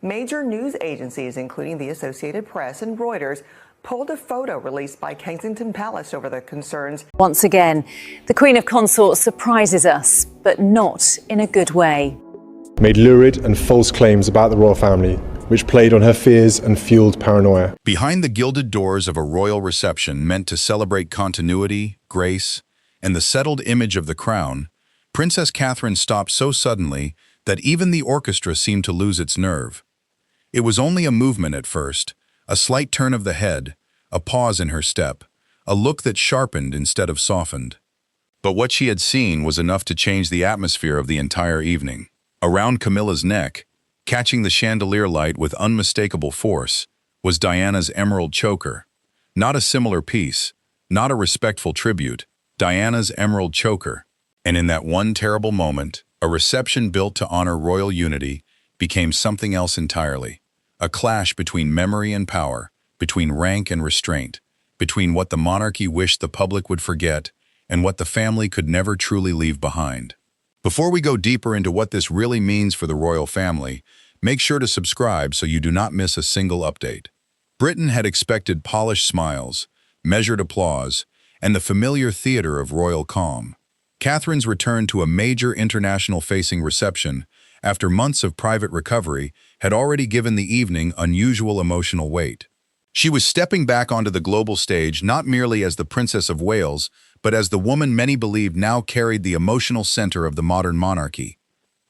Major news agencies, including the Associated Press and Reuters, pulled a photo released by Kensington Palace over the concerns. Once again, the Queen of Consorts surprises us, but not in a good way. Made lurid and false claims about the royal family, which played on her fears and fueled paranoia. Behind the gilded doors of a royal reception meant to celebrate continuity, grace, and the settled image of the crown, Princess Catherine stopped so suddenly that even the orchestra seemed to lose its nerve. It was only a movement at first, a slight turn of the head, a pause in her step, a look that sharpened instead of softened. But what she had seen was enough to change the atmosphere of the entire evening. Around Camilla's neck, catching the chandelier light with unmistakable force, was Diana's emerald choker. Not a similar piece, not a respectful tribute, Diana's emerald choker. And in that one terrible moment, a reception built to honor royal unity became something else entirely. A clash between memory and power, between rank and restraint, between what the monarchy wished the public would forget and what the family could never truly leave behind. Before we go deeper into what this really means for the royal family, make sure to subscribe so you do not miss a single update. Britain had expected polished smiles, measured applause, and the familiar theater of royal calm. Catherine's return to a major international-facing reception after months of private recovery had already given the evening unusual emotional weight. She was stepping back onto the global stage not merely as the Princess of Wales, but as the woman many believed now carried the emotional center of the modern monarchy.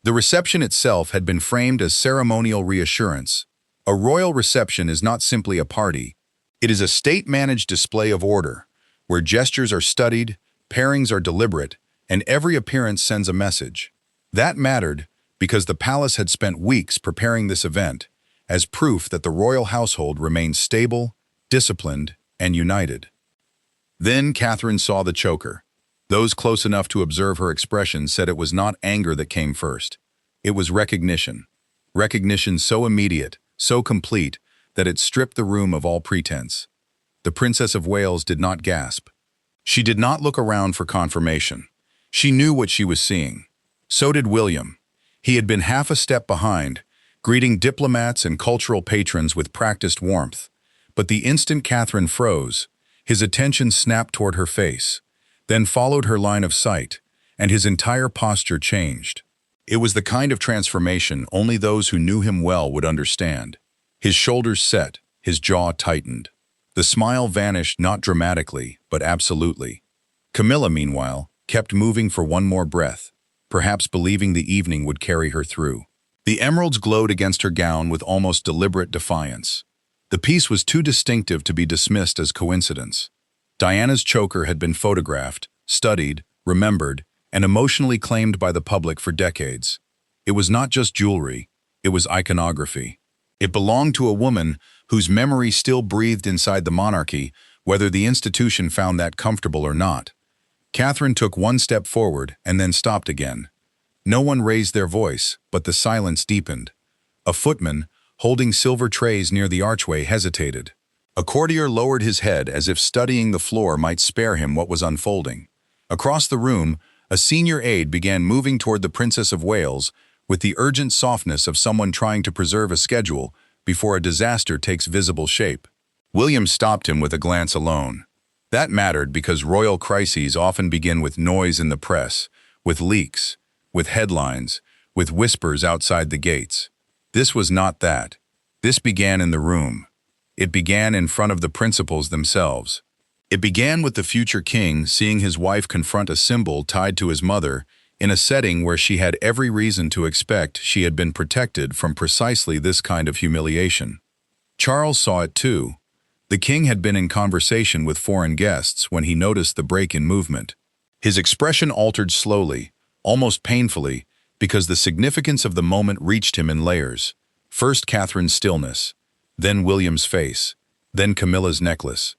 The reception itself had been framed as ceremonial reassurance. A royal reception is not simply a party. It is a state-managed display of order, where gestures are studied, pairings are deliberate, and every appearance sends a message. That mattered because the palace had spent weeks preparing this event as proof that the royal household remained stable, disciplined, and united. Then Catherine saw the choker. Those close enough to observe her expression said it was not anger that came first. It was recognition. Recognition so immediate, so complete, that it stripped the room of all pretense. The Princess of Wales did not gasp. She did not look around for confirmation. She knew what she was seeing. So did William. He had been half a step behind, greeting diplomats and cultural patrons with practiced warmth. But the instant Catherine froze, his attention snapped toward her face, then followed her line of sight, and his entire posture changed. It was the kind of transformation only those who knew him well would understand. His shoulders set, his jaw tightened. The smile vanished not dramatically, but absolutely. Camilla, meanwhile, kept moving for one more breath, perhaps believing the evening would carry her through. The emeralds glowed against her gown with almost deliberate defiance. The piece was too distinctive to be dismissed as coincidence. Diana's choker had been photographed, studied, remembered, and emotionally claimed by the public for decades. It was not just jewelry, it was iconography. It belonged to a woman whose memory still breathed inside the monarchy, whether the institution found that comfortable or not. Catherine took one step forward and then stopped again. No one raised their voice, but the silence deepened. A footman, holding silver trays near the archway, hesitated. A courtier lowered his head as if studying the floor might spare him what was unfolding. Across the room, a senior aide began moving toward the Princess of Wales with the urgent softness of someone trying to preserve a schedule before a disaster takes visible shape. William stopped him with a glance alone. That mattered because royal crises often begin with noise in the press, with leaks, with headlines, with whispers outside the gates. This was not that. This began in the room. It began in front of the principals themselves. It began with the future king seeing his wife confront a symbol tied to his mother in a setting where she had every reason to expect she had been protected from precisely this kind of humiliation. Charles saw it too. The king had been in conversation with foreign guests when he noticed the break in movement. His expression altered slowly, almost painfully, because the significance of the moment reached him in layers. First Catherine's stillness, then William's face, then Camilla's necklace,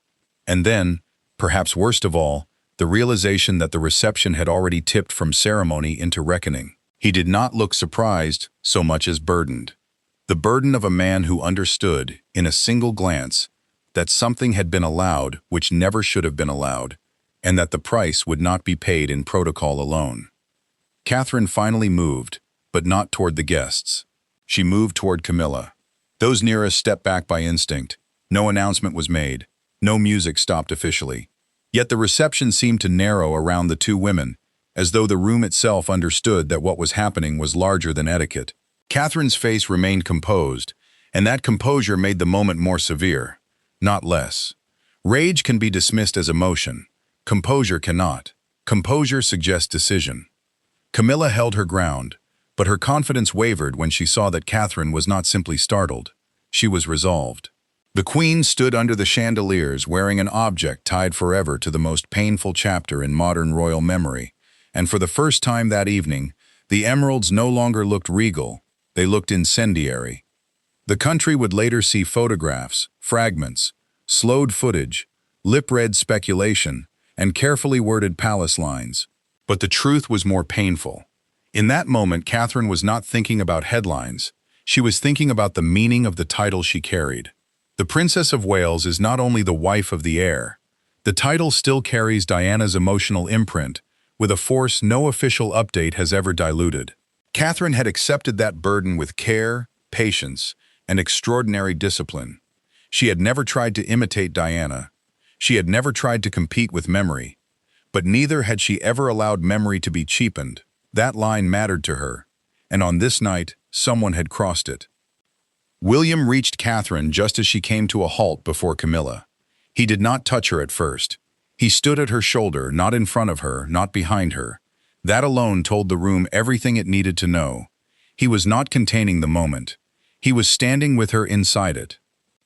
and then, perhaps worst of all, the realization that the reception had already tipped from ceremony into reckoning. He did not look surprised so much as burdened. The burden of a man who understood, in a single glance, that something had been allowed which never should have been allowed, and that the price would not be paid in protocol alone. Catherine finally moved, but not toward the guests. She moved toward Camilla. Those nearest stepped back by instinct. No announcement was made. No music stopped officially. Yet the reception seemed to narrow around the two women, as though the room itself understood that what was happening was larger than etiquette. Catherine's face remained composed, and that composure made the moment more severe, not less. Rage can be dismissed as emotion. Composure cannot. Composure suggests decision. Camilla held her ground, but her confidence wavered when she saw that Catherine was not simply startled. She was resolved. The Queen stood under the chandeliers wearing an object tied forever to the most painful chapter in modern royal memory, and for the first time that evening, the emeralds no longer looked regal, they looked incendiary. The country would later see photographs, fragments, slowed footage, lip-read speculation, and carefully worded palace lines. But the truth was more painful. In that moment, Catherine was not thinking about headlines. She was thinking about the meaning of the title she carried. The Princess of Wales is not only the wife of the heir. The title still carries Diana's emotional imprint, with a force no official update has ever diluted. Catherine had accepted that burden with care, patience, and extraordinary discipline. She had never tried to imitate Diana. She had never tried to compete with memory. But neither had she ever allowed memory to be cheapened. That line mattered to her, and on this night, someone had crossed it. William reached Catherine just as she came to a halt before Camilla. He did not touch her at first. He stood at her shoulder, not in front of her, not behind her. That alone told the room everything it needed to know. He was not containing the moment. He was standing with her inside it.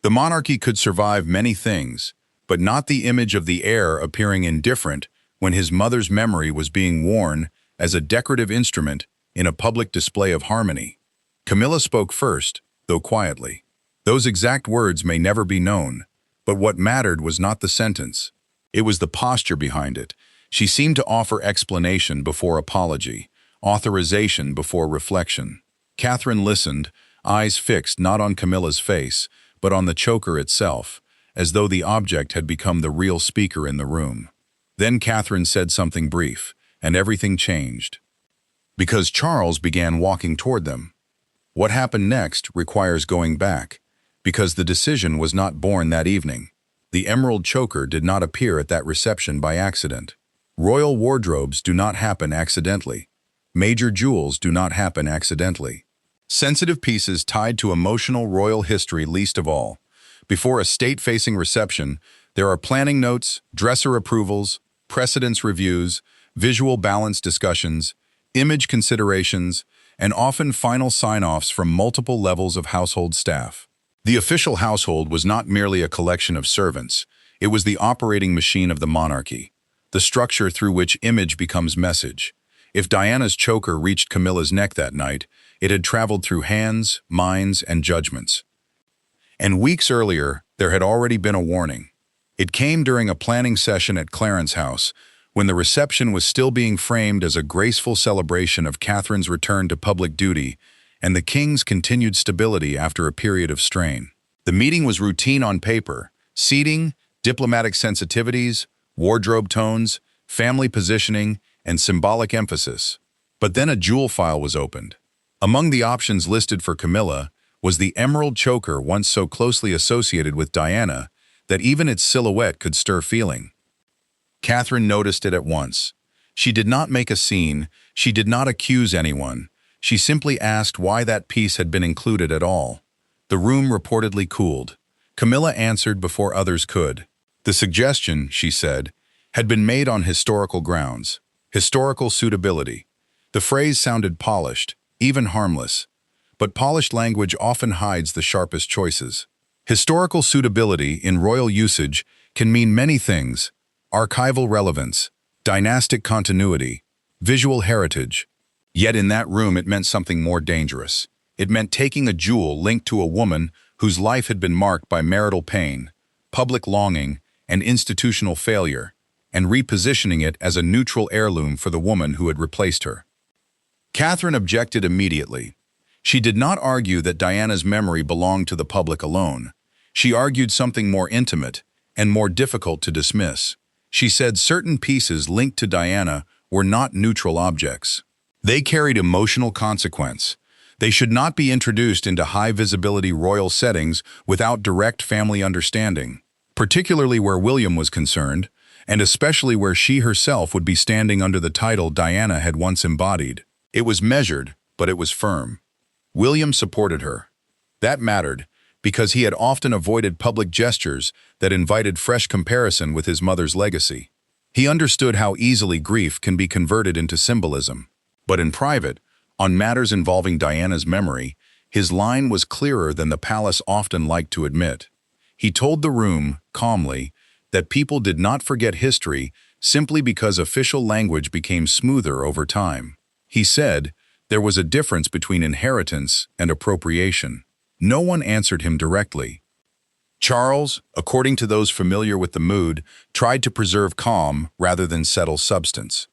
The monarchy could survive many things, but not the image of the heir appearing indifferent when his mother's memory was being worn as a decorative instrument in a public display of harmony. Camilla spoke first, though quietly. Those exact words may never be known, but what mattered was not the sentence. It was the posture behind it. She seemed to offer explanation before apology, authorization before reflection. Catherine listened, eyes fixed not on Camilla's face, but on the choker itself, as though the object had become the real speaker in the room. Then Catherine said something brief, and everything changed. Because Charles began walking toward them. What happened next requires going back, because the decision was not born that evening. The emerald choker did not appear at that reception by accident. Royal wardrobes do not happen accidentally. Major jewels do not happen accidentally. Sensitive pieces tied to emotional royal history least of all. Before a state-facing reception, there are planning notes, dresser approvals, precedence reviews, visual balance discussions, image considerations, and often final sign-offs from multiple levels of household staff. The official household was not merely a collection of servants. It was the operating machine of the monarchy, the structure through which image becomes message. If Diana's choker reached Camilla's neck that night, it had traveled through hands, minds, and judgments. And weeks earlier, there had already been a warning. It came during a planning session at Clarence's house, when the reception was still being framed as a graceful celebration of Catherine's return to public duty and the king's continued stability after a period of strain. The meeting was routine on paper: seating, diplomatic sensitivities, wardrobe tones, family positioning, and symbolic emphasis. But then a jewel file was opened. Among the options listed for Camilla was the emerald choker once so closely associated with Diana that even its silhouette could stir feeling. Catherine noticed it at once. She did not make a scene, she did not accuse anyone. She simply asked why that piece had been included at all. The room reportedly cooled. Camilla answered before others could. The suggestion, she said, had been made on historical grounds. Historical suitability. The phrase sounded polished, even harmless. But polished language often hides the sharpest choices. Historical suitability in royal usage can mean many things: archival relevance, dynastic continuity, visual heritage. Yet in that room it meant something more dangerous. It meant taking a jewel linked to a woman whose life had been marked by marital pain, public longing, and institutional failure, and repositioning it as a neutral heirloom for the woman who had replaced her. Catherine objected immediately. She did not argue that Diana's memory belonged to the public alone. She argued something more intimate and more difficult to dismiss. She said certain pieces linked to Diana were not neutral objects. They carried emotional consequence. They should not be introduced into high-visibility royal settings without direct family understanding, particularly where William was concerned, and especially where she herself would be standing under the title Diana had once embodied. It was measured, but it was firm. William supported her. That mattered, because he had often avoided public gestures that invited fresh comparison with his mother's legacy. He understood how easily grief can be converted into symbolism. But in private, on matters involving Diana's memory, his line was clearer than the palace often liked to admit. He told the room, calmly, that people did not forget history simply because official language became smoother over time. He said there was a difference between inheritance and appropriation. No one answered him directly. Charles, according to those familiar with the mood, tried to preserve calm rather than settle substance.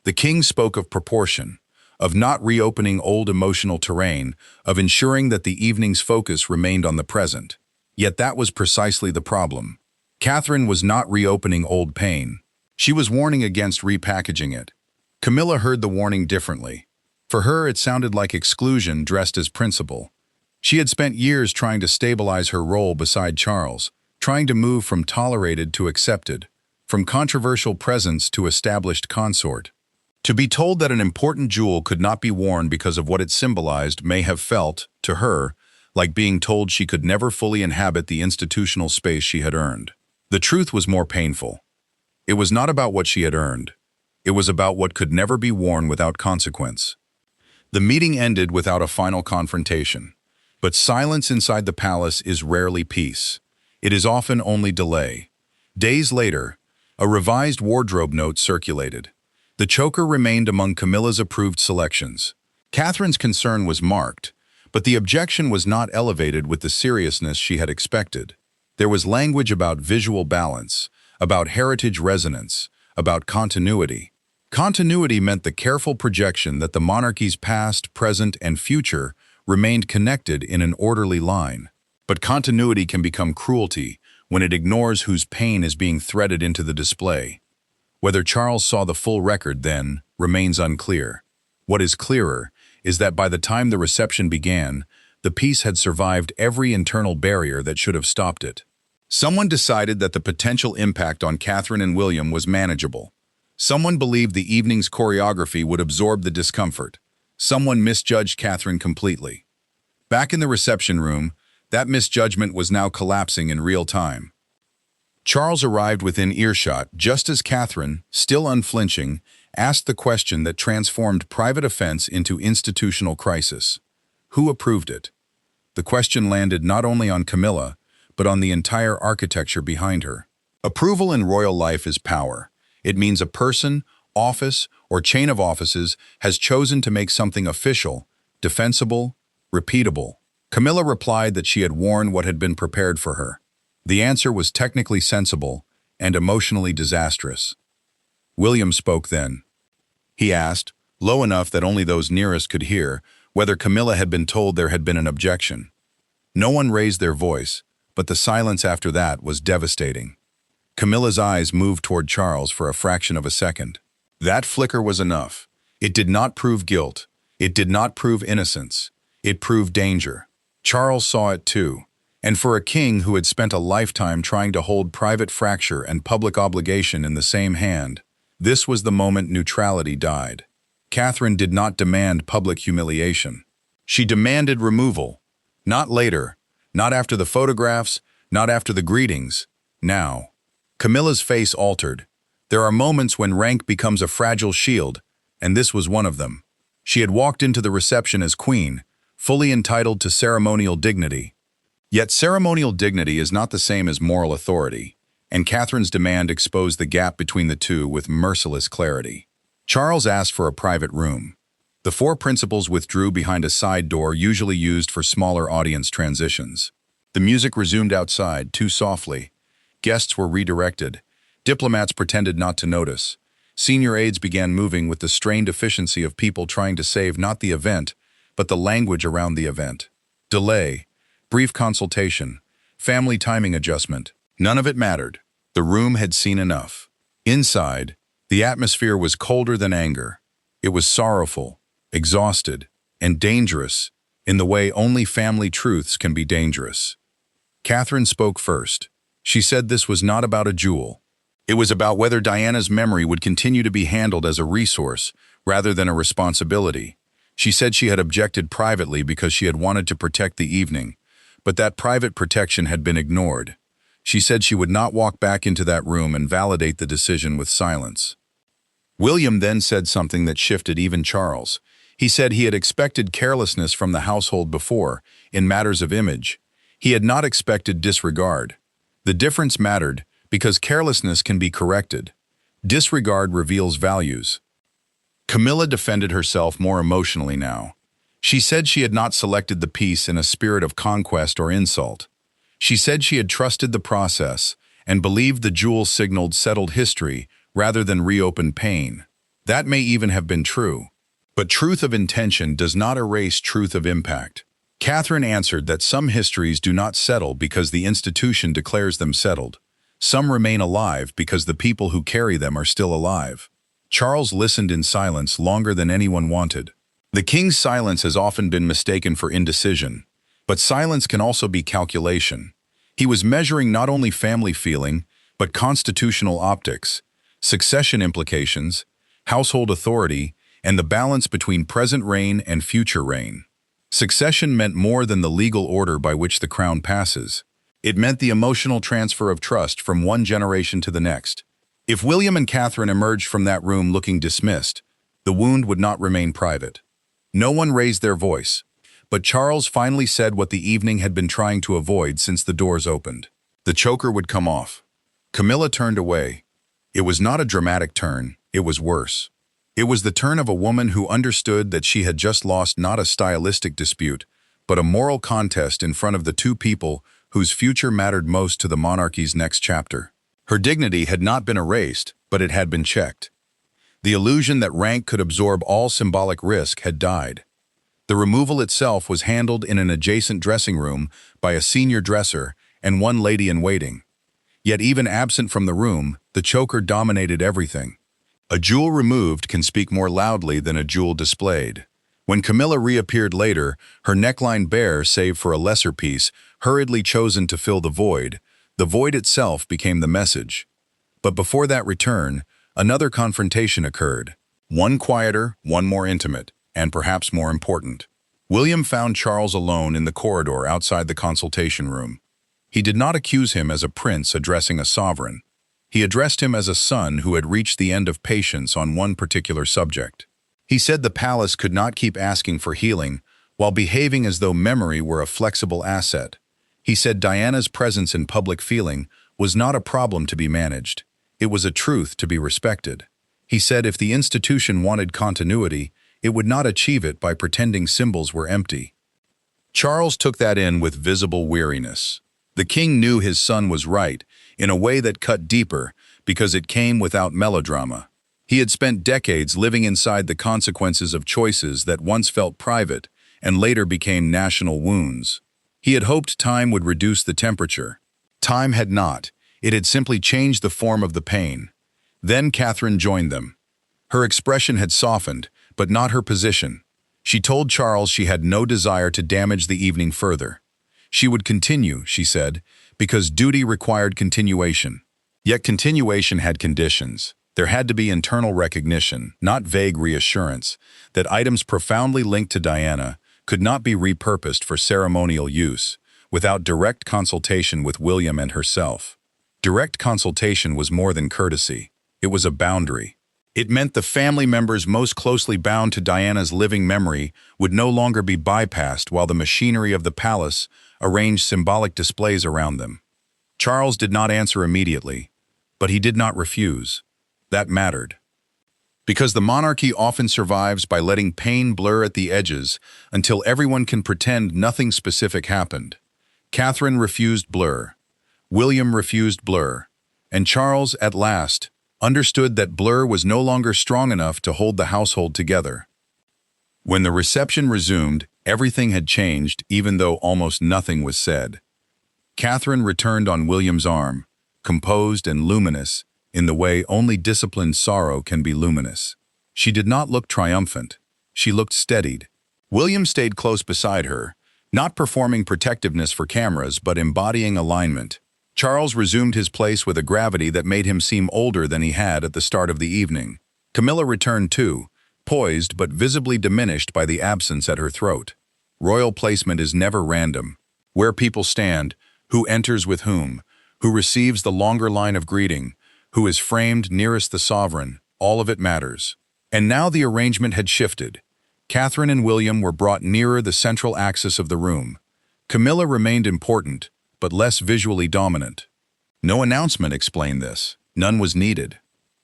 The king spoke of proportion, of not reopening old emotional terrain, of ensuring that the evening's focus remained on the present. Yet that was precisely the problem. Catherine was not reopening old pain. She was warning against repackaging it. Camilla heard the warning differently. For her, it sounded like exclusion dressed as principle. She had spent years trying to stabilize her role beside Charles, trying to move from tolerated to accepted, from controversial presence to established consort. To be told that an important jewel could not be worn because of what it symbolized may have felt, to her, like being told she could never fully inhabit the institutional space she had earned. The truth was more painful. It was not about what she had earned. It was about what could never be worn without consequence. The meeting ended without a final confrontation. But silence inside the palace is rarely peace. It is often only delay. Days later, a revised wardrobe note circulated. The choker remained among Camilla's approved selections. Catherine's concern was marked, but the objection was not elevated with the seriousness she had expected. There was language about visual balance, about heritage resonance, about continuity. Continuity meant the careful projection that the monarchy's past, present, and future remained connected in an orderly line. But continuity can become cruelty when it ignores whose pain is being threaded into the display. Whether Charles saw the full record then remains unclear. What is clearer is that by the time the reception began, the piece had survived every internal barrier that should have stopped it. Someone decided that the potential impact on Catherine and William was manageable. Someone believed the evening's choreography would absorb the discomfort. Someone misjudged Catherine completely. Back in the reception room, that misjudgment was now collapsing in real time. Charles arrived within earshot just as Catherine, still unflinching, asked the question that transformed private offense into institutional crisis. Who approved it? The question landed not only on Camilla, but on the entire architecture behind her. Approval in royal life is power. It means a person, office, or chain of offices has chosen to make something official, defensible, repeatable. Camilla replied that she had worn what had been prepared for her. The answer was technically sensible and emotionally disastrous. William spoke then. He asked, low enough that only those nearest could hear, whether Camilla had been told there had been an objection. No one raised their voice, but the silence after that was devastating. Camilla's eyes moved toward Charles for a fraction of a second. That flicker was enough. It did not prove guilt. It did not prove innocence. It proved danger. Charles saw it too. And for a king who had spent a lifetime trying to hold private fracture and public obligation in the same hand, this was the moment neutrality died. Catherine did not demand public humiliation. She demanded removal. Not later, not after the photographs, not after the greetings. Now. Camilla's face altered. There are moments when rank becomes a fragile shield, and this was one of them. She had walked into the reception as queen, fully entitled to ceremonial dignity. Yet ceremonial dignity is not the same as moral authority, and Catherine's demand exposed the gap between the two with merciless clarity. Charles asked for a private room. The four principals withdrew behind a side door usually used for smaller audience transitions. The music resumed outside, too softly. Guests were redirected. Diplomats pretended not to notice. Senior aides began moving with the strained efficiency of people trying to save not the event, but the language around the event. Delay, brief consultation, family timing adjustment. None of it mattered. The room had seen enough. Inside, the atmosphere was colder than anger. It was sorrowful, exhausted, and dangerous in the way only family truths can be dangerous. Catherine spoke first. She said this was not about a jewel. It was about whether Diana's memory would continue to be handled as a resource rather than a responsibility. She said she had objected privately because she had wanted to protect the evening, but that private protection had been ignored. She said she would not walk back into that room and validate the decision with silence. William then said something that shifted even Charles. He said he had expected carelessness from the household before, in matters of image. He had not expected disregard. The difference mattered because carelessness can be corrected. Disregard reveals values. Camilla defended herself more emotionally now. She said she had not selected the piece in a spirit of conquest or insult. She said she had trusted the process and believed the jewel signaled settled history rather than reopened pain. That may even have been true. But truth of intention does not erase truth of impact. Catherine answered that some histories do not settle because the institution declares them settled. Some remain alive because the people who carry them are still alive. Charles listened in silence longer than anyone wanted. The king's silence has often been mistaken for indecision, but silence can also be calculation. He was measuring not only family feeling, but constitutional optics, succession implications, household authority, and the balance between present reign and future reign. Succession meant more than the legal order by which the crown passes. It meant the emotional transfer of trust from one generation to the next. If William and Catherine emerged from that room looking dismissed, the wound would not remain private. No one raised their voice, but Charles finally said what the evening had been trying to avoid since the doors opened. The choker would come off. Camilla turned away. It was not a dramatic turn, it was worse. It was the turn of a woman who understood that she had just lost not a stylistic dispute, but a moral contest in front of the two people whose future mattered most to the monarchy's next chapter. Her dignity had not been erased, but it had been checked. The illusion that rank could absorb all symbolic risk had died. The removal itself was handled in an adjacent dressing room by a senior dresser and one lady-in-waiting. Yet even absent from the room, the choker dominated everything. A jewel removed can speak more loudly than a jewel displayed. When Camilla reappeared later, her neckline bare save for a lesser piece, hurriedly chosen to fill the void itself became the message. But before that return, another confrontation occurred. One quieter, one more intimate, and perhaps more important. William found Charles alone in the corridor outside the consultation room. He did not accuse him as a prince addressing a sovereign. He addressed him as a son who had reached the end of patience on one particular subject. He said the palace could not keep asking for healing while behaving as though memory were a flexible asset. He said Diana's presence in public feeling was not a problem to be managed. It was a truth to be respected. He said if the institution wanted continuity, it would not achieve it by pretending symbols were empty. Charles took that in with visible weariness. The king knew his son was right, in a way that cut deeper, because it came without melodrama. He had spent decades living inside the consequences of choices that once felt private and later became national wounds. He had hoped time would reduce the temperature. Time had not. It had simply changed the form of the pain. Then Catherine joined them. Her expression had softened, but not her position. She told Charles she had no desire to damage the evening further. She would continue, she said, because duty required continuation. Yet continuation had conditions. There had to be internal recognition, not vague reassurance, that items profoundly linked to Diana could not be repurposed for ceremonial use without direct consultation with William and herself. Direct consultation was more than courtesy. It was a boundary. It meant the family members most closely bound to Diana's living memory would no longer be bypassed while the machinery of the palace arranged symbolic displays around them. Charles did not answer immediately, but he did not refuse. That mattered. Because the monarchy often survives by letting pain blur at the edges until everyone can pretend nothing specific happened. Catherine refused blur. William refused blur. And Charles, at last, understood that blur was no longer strong enough to hold the household together. When the reception resumed, everything had changed, even though almost nothing was said. Catherine returned on William's arm, composed and luminous, in the way only disciplined sorrow can be luminous. She did not look triumphant. She looked steadied. William stayed close beside her, not performing protectiveness for cameras but embodying alignment. Charles resumed his place with a gravity that made him seem older than he had at the start of the evening. Camilla returned too, poised but visibly diminished by the absence at her throat. Royal placement is never random. Where people stand, who enters with whom, who receives the longer line of greeting, who is framed nearest the sovereign, all of it matters. And now the arrangement had shifted. Catherine and William were brought nearer the central axis of the room. Camilla remained important, but less visually dominant. No announcement explained this. None was needed.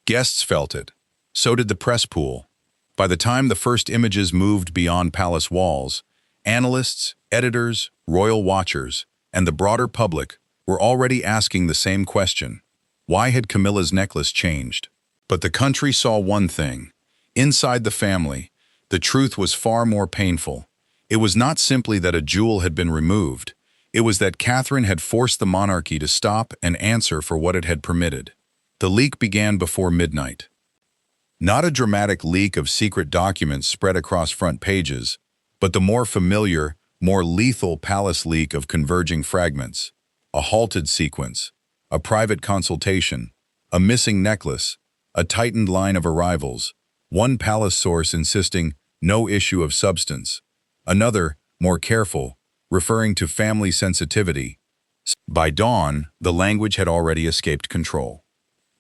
Guests felt it. So did the press pool. By the time the first images moved beyond palace walls, analysts, editors, royal watchers, and the broader public were already asking the same question. Why had Camilla's necklace changed? But the country saw one thing. Inside the family, the truth was far more painful. It was not simply that a jewel had been removed. It was that Catherine had forced the monarchy to stop and answer for what it had permitted. The leak began before midnight. Not a dramatic leak of secret documents spread across front pages, but the more familiar, more lethal palace leak of converging fragments, a halted sequence, a private consultation, a missing necklace, a tightened line of arrivals, one palace source insisting no issue of substance, another, more careful, referring to family sensitivity. By dawn, the language had already escaped control.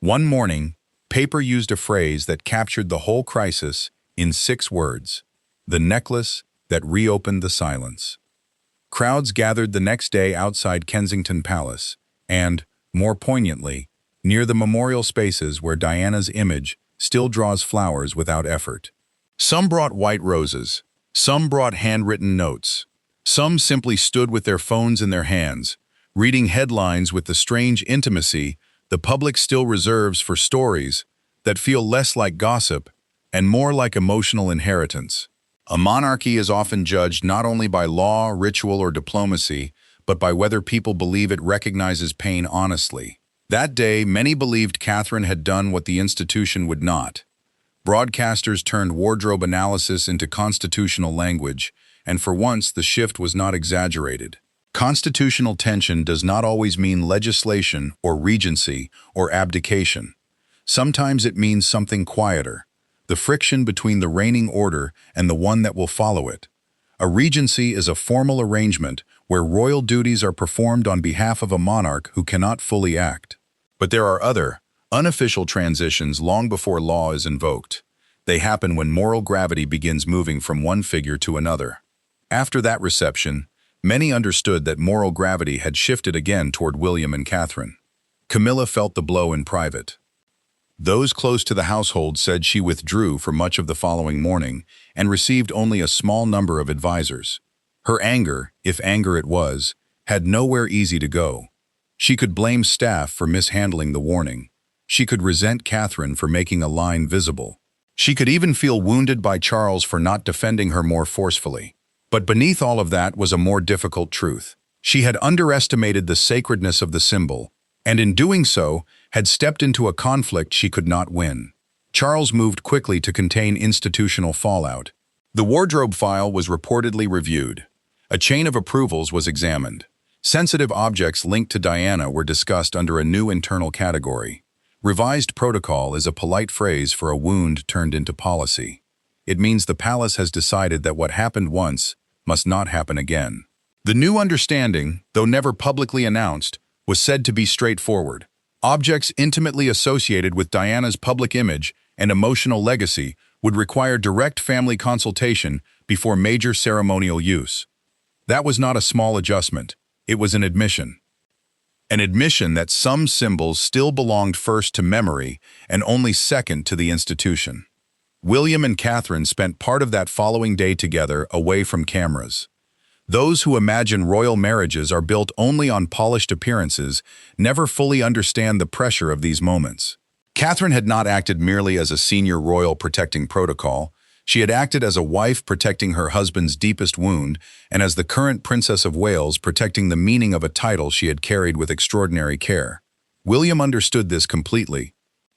One morning, paper used a phrase that captured the whole crisis in 6 words: the necklace that reopened the silence. Crowds gathered the next day outside Kensington Palace and, more poignantly, near the memorial spaces where Diana's image still draws flowers without effort. Some brought white roses, some brought handwritten notes, some simply stood with their phones in their hands, reading headlines with the strange intimacy the public still reserves for stories that feel less like gossip and more like emotional inheritance. A monarchy is often judged not only by law, ritual, or diplomacy, but by whether people believe it recognizes pain honestly. That day, many believed Catherine had done what the institution would not. Broadcasters turned wardrobe analysis into constitutional language, and for once the shift was not exaggerated. Constitutional tension does not always mean legislation or regency or abdication. Sometimes it means something quieter, the friction between the reigning order and the one that will follow it. A regency is a formal arrangement where royal duties are performed on behalf of a monarch who cannot fully act. But there are other, unofficial transitions long before law is invoked. They happen when moral gravity begins moving from one figure to another. After that reception, many understood that moral gravity had shifted again toward William and Catherine. Camilla felt the blow in private. Those close to the household said she withdrew for much of the following morning and received only a small number of advisors. Her anger, if anger it was, had nowhere easy to go. She could blame staff for mishandling the warning. She could resent Catherine for making a line visible. She could even feel wounded by Charles for not defending her more forcefully. But beneath all of that was a more difficult truth. She had underestimated the sacredness of the symbol, and in doing so, had stepped into a conflict she could not win. Charles moved quickly to contain institutional fallout. The wardrobe file was reportedly reviewed. A chain of approvals was examined. Sensitive objects linked to Diana were discussed under a new internal category. Revised protocol is a polite phrase for a wound turned into policy. It means the palace has decided that what happened once must not happen again. The new understanding, though never publicly announced, was said to be straightforward. Objects intimately associated with Diana's public image and emotional legacy would require direct family consultation before major ceremonial use. That was not a small adjustment. It was an admission. An admission that some symbols still belonged first to memory and only second to the institution. William and Catherine spent part of that following day together away from cameras. Those who imagine royal marriages are built only on polished appearances never fully understand the pressure of these moments. Catherine had not acted merely as a senior royal protecting protocol. She had acted as a wife protecting her husband's deepest wound and as the current Princess of Wales protecting the meaning of a title she had carried with extraordinary care. William understood this completely.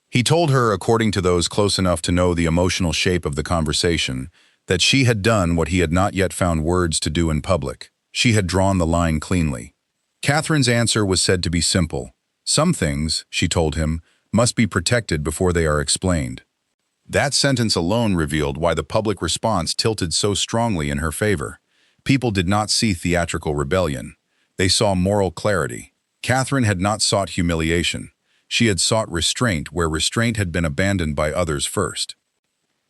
He told her, according to those close enough to know the emotional shape of the conversation, that she had done what he had not yet found words to do in public. She had drawn the line cleanly. Catherine's answer was said to be simple. Some things, she told him, must be protected before they are explained. That sentence alone revealed why the public response tilted so strongly in her favor. People did not see theatrical rebellion. They saw moral clarity. Catherine had not sought humiliation. She had sought restraint where restraint had been abandoned by others first.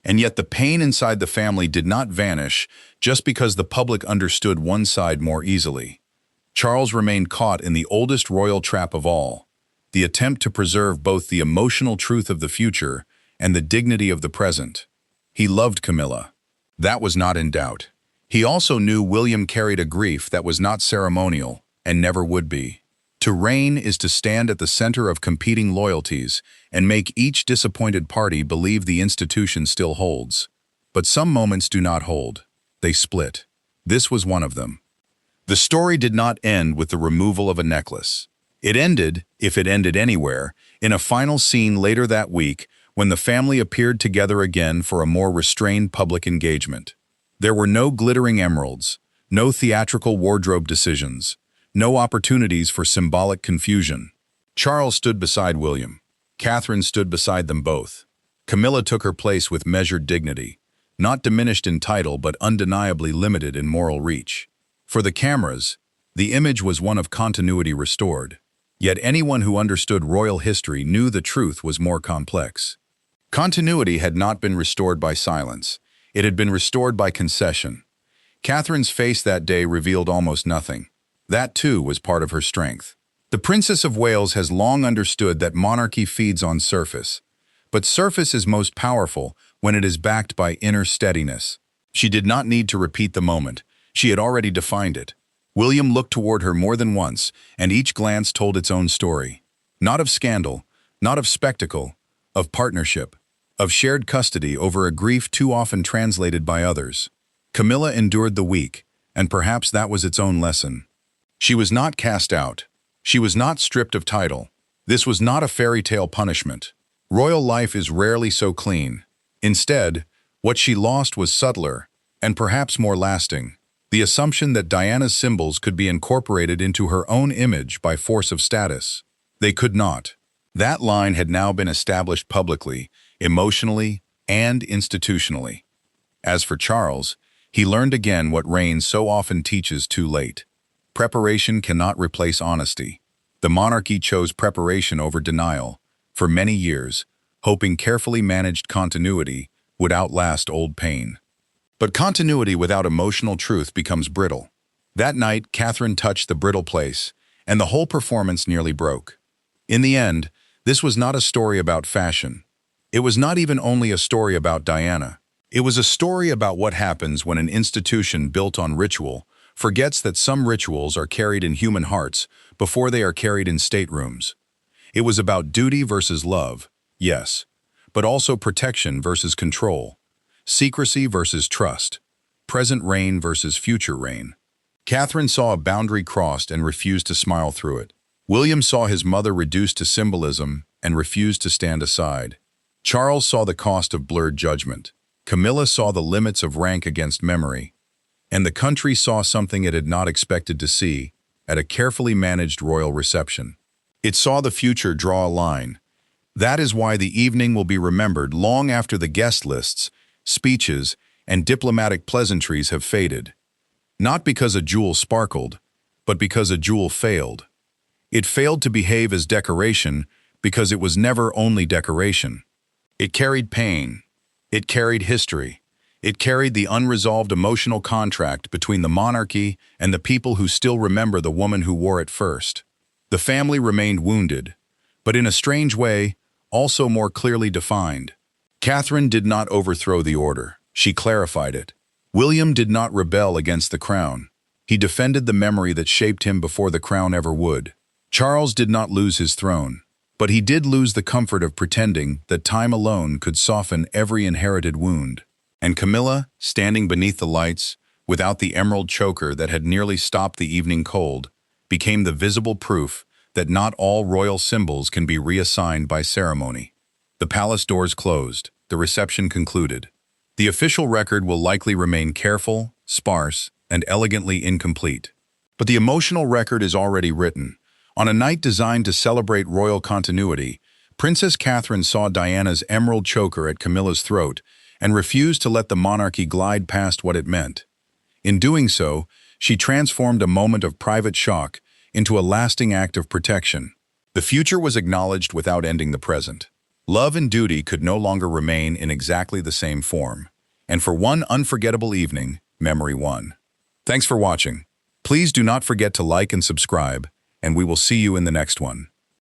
And yet the pain inside the family did not vanish just because the public understood one side more easily. Charles remained caught in the oldest royal trap of all, the attempt to preserve both the emotional truth of the future and the dignity of the present. He loved Camilla. That was not in doubt. He also knew William carried a grief that was not ceremonial and never would be. To reign is to stand at the center of competing loyalties and make each disappointed party believe the institution still holds. But some moments do not hold. They split. This was one of them. The story did not end with the removal of a necklace. It ended, if it ended anywhere, in a final scene later that week when the family appeared together again for a more restrained public engagement. There were no glittering emeralds, no theatrical wardrobe decisions, no opportunities for symbolic confusion. Charles stood beside William. Catherine stood beside them both. Camilla took her place with measured dignity, not diminished in title but undeniably limited in moral reach. For the cameras, the image was one of continuity restored. Yet anyone who understood royal history knew the truth was more complex. Continuity had not been restored by silence. It had been restored by concession. Catherine's face that day revealed almost nothing. That, too, was part of her strength. The Princess of Wales has long understood that monarchy feeds on surface. But surface is most powerful when it is backed by inner steadiness. She did not need to repeat the moment. She had already defined it. William looked toward her more than once, and each glance told its own story. Not of scandal, not of spectacle, of partnership, of shared custody over a grief too often translated by others. Camilla endured the week, and perhaps that was its own lesson. She was not cast out. She was not stripped of title. This was not a fairy tale punishment. Royal life is rarely so clean. Instead, what she lost was subtler, and perhaps more lasting. The assumption that Diana's symbols could be incorporated into her own image by force of status. They could not. That line had now been established publicly, emotionally, and institutionally. As for Charles, he learned again what reign so often teaches too late. Preparation cannot replace honesty. The monarchy chose preparation over denial, for many years, hoping carefully managed continuity would outlast old pain. But continuity without emotional truth becomes brittle. That night, Catherine touched the brittle place, and the whole performance nearly broke. In the end, this was not a story about fashion. It was not even only a story about Diana. It was a story about what happens when an institution built on ritual forgets that some rituals are carried in human hearts before they are carried in staterooms. It was about duty versus love, yes, but also protection versus control, secrecy versus trust, present reign versus future reign. Catherine saw a boundary crossed and refused to smile through it. William saw his mother reduced to symbolism and refused to stand aside. Charles saw the cost of blurred judgment. Camilla saw the limits of rank against memory. And the country saw something it had not expected to see at a carefully managed royal reception. It saw the future draw a line. That is why the evening will be remembered long after the guest lists, speeches, and diplomatic pleasantries have faded. Not because a jewel sparkled, but because a jewel failed. It failed to behave as decoration because it was never only decoration. It carried pain. It carried history. It carried the unresolved emotional contract between the monarchy and the people who still remember the woman who wore it first. The family remained wounded, but in a strange way, also more clearly defined. Catherine did not overthrow the order. She clarified it. William did not rebel against the crown. He defended the memory that shaped him before the crown ever would. Charles did not lose his throne, but he did lose the comfort of pretending that time alone could soften every inherited wound. And Camilla, standing beneath the lights, without the emerald choker that had nearly stopped the evening cold, became the visible proof that not all royal symbols can be reassigned by ceremony. The palace doors closed. The reception concluded. The official record will likely remain careful, sparse, and elegantly incomplete. But the emotional record is already written. On a night designed to celebrate royal continuity, Princess Catherine saw Diana's emerald choker at Camilla's throat and refused to let the monarchy glide past what it meant. In doing so, she transformed a moment of private shock into a lasting act of protection. The future was acknowledged without ending the present. Love and duty could no longer remain in exactly the same form. And for one unforgettable evening, memory won. Thanks for watching. Please do not forget to like and subscribe, and we will see you in the next one.